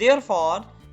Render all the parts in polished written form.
Therefore،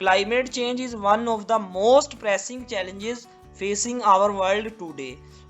Climate change is one of the most pressing challenges facing our world today.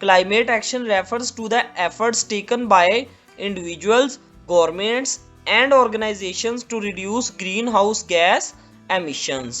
Climate action refers to the efforts taken by individuals, governments and organizations to reduce greenhouse gas emissions,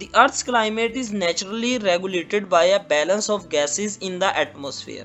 The Earth's climate is naturally regulated by a balance of gases in the atmosphere.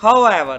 However،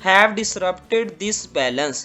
have disrupted this balance،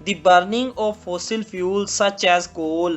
the burning of fossil fuels such as coal،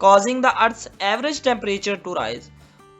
causing the earth's average temperature to rise،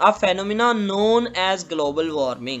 a phenomena known as global warming.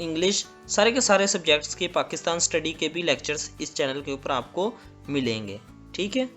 English सारे के सारे subjects के Pakistan study के भी lectures इस channel के ऊपर आपको मिलेंगे। ठीक है।